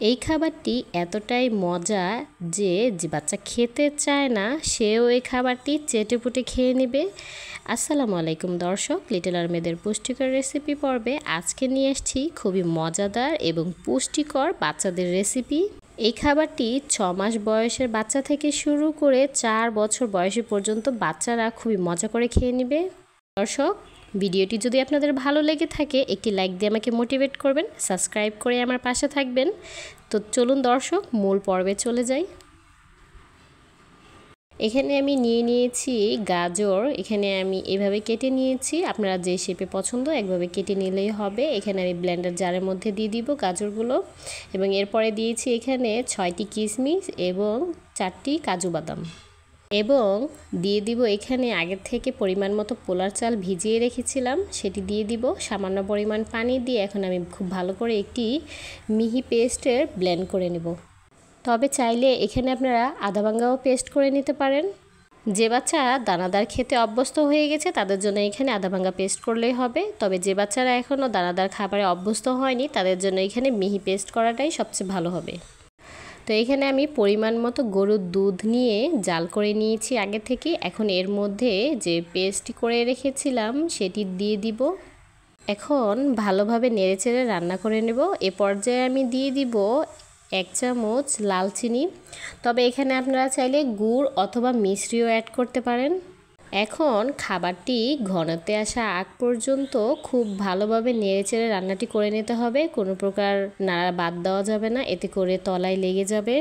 এই খাবারটি এতটাই মজা যে বাচ্চা খেতে চায় না সেও এই খাবারটি চেটেপুটে খেয়ে নেবে। আসসালামু আলাইকুম দর্শক, লিটল আরমেদের পুষ্টিকর রেসিপি পর্বে আজকে নিয়ে এসেছি খুবই মজাদার এবং পুষ্টিকর বাচ্চাদের রেসিপি। এই খাবারটি 6 মাস বয়সের বাচ্চা থেকে শুরু করে 4 বছর বয়সী পর্যন্ত বাচ্চারা খুবই মজা করে খেয়ে নেবে। দর্শক, ভিডিওটি যদি আপনাদের ভালো লেগে থাকে একটি লাইক দিয়ে আমাকে মোটিভেট করবেন, সাবস্ক্রাইব করে আমার পাশে থাকবেন। তো চলুন দর্শক, মূল পর্বে চলে যাই। এখানে আমি নিয়েছি গাজর। এখানে আমি এভাবে কেটে নিয়েছি, আপনারা যে শেপে পছন্দ একভাবে কেটে নিলেই হবে। এখানে আমি ব্লেন্ডার জারের মধ্যে দিয়ে দিব গাজরগুলো এবং এরপরে দিয়েছি এখানে 6টি কিশমিশ এবং 4টি কাজু বাদাম এবং দিয়ে দিব এখানে আগের থেকে পরিমাণ মতো পোলার চাল ভিজিয়ে রেখেছিলাম, সেটি দিয়ে দিব। সামান্য পরিমাণ পানি দিয়ে এখন আমি খুব ভালো করে একটি মিহি পেস্টের ব্লেন্ড করে নেব। তবে চাইলে এখানে আপনারা আদা ভাঙ্গাও পেস্ট করে নিতে পারেন। যে বাচ্চা দানাদার খেতে অভ্যস্ত হয়ে গেছে তাদের জন্য এখানে আদা ভাঙ্গা পেস্ট করলেই হবে। তবে যে বাচ্চারা এখনও দানাদার খাবারে অভ্যস্ত হয়নি তাদের জন্য এখানে মিহি পেস্ট করাটাই সবচেয়ে ভালো হবে। তো এখানে আমি পরিমাণ মতো গরুর দুধ নিয়ে জাল করে নিয়েছি আগে থেকে। এখন এর মধ্যে যে পেস্ট করে রেখেছিলাম সেটি দিয়ে দিব। এখন ভালোভাবে নেড়েচেড়ে রান্না করে নেব। এ পর্যায়ে আমি দিয়ে দিব 1 চামচ লাল চিনি। তবে এখানে আপনারা চাইলে গুড় অথবা মিশ্রিও অ্যাড করতে পারেন। এখন খাবারটি ঘনতে আসা আগ পর্যন্ত খুব ভালোভাবে নেড়েচেড়ে রান্নাটি করে নিতে হবে। কোনো প্রকার নাড়া বাদ দেওয়া যাবে না, এতে করে তলায় লেগে যাবে।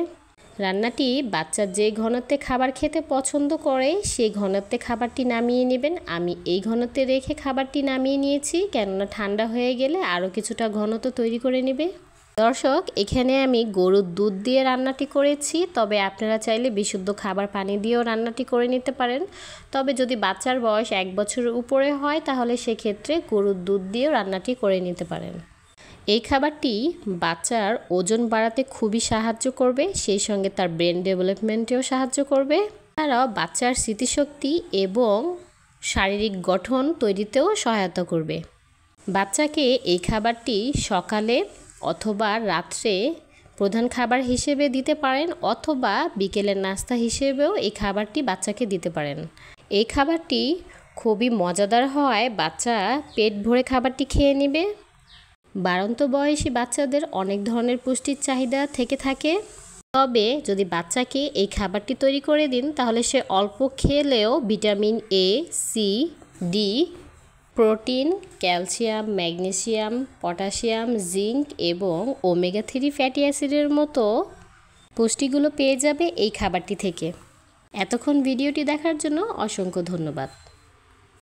রান্নাটি বাচ্চা যে ঘনত্বে খাবার খেতে পছন্দ করে সেই ঘনত্বে খাবারটি নামিয়ে নেবেন। আমি এই ঘনত্বে রেখে খাবারটি নামিয়ে নিয়েছি, কেননা ঠান্ডা হয়ে গেলে আরও কিছুটা ঘনত্ব তৈরি করে নেবে। দর্শক, এখানে আমি গরুর দুধ দিয়ে রান্নাটি করেছি, তবে আপনারা চাইলে বিশুদ্ধ খাবার পানি দিয়েও রান্নাটি করে নিতে পারেন। তবে যদি বাচ্চার বয়স 1 বছরের উপরে হয় তাহলে সেক্ষেত্রে গরুর দুধ দিয়েও রান্নাটি করে নিতে পারেন। এই খাবারটি বাচ্চার ওজন বাড়াতে খুবই সাহায্য করবে, সেই সঙ্গে তার ব্রেন ডেভেলপমেন্টেও সাহায্য করবে। এছাড়াও বাচ্চার স্মৃতিশক্তি এবং শারীরিক গঠন তৈরিতেও সহায়তা করবে। বাচ্চাকে এই খাবারটি সকালে অথবা রাত্রে প্রধান খাবার হিসেবে দিতে পারেন, অথবা বিকেলের নাস্তা হিসেবেও এই খাবারটি বাচ্চাকে দিতে পারেন। এই খাবারটি খুবই মজাদার হওয়ায় বাচ্চা পেট ভরে খাবারটি খেয়ে নেবে। বাড়ন্ত বয়সী বাচ্চাদের অনেক ধরনের পুষ্টির চাহিদা থেকে থাকে, তবে যদি বাচ্চাকে এই খাবারটি তৈরি করে দিন তাহলে সে অল্প খেলেও vitamin A, C, D, protein, calcium, magnesium, potassium, zinc এবং ওমেগা 3 ফ্যাটি অ্যাসিডের মতো পুষ্টিগুলো পেয়ে যাবে এই খাবারটি থেকে। এতক্ষণ ভিডিওটি দেখার জন্য অসংখ্য ধন্যবাদ।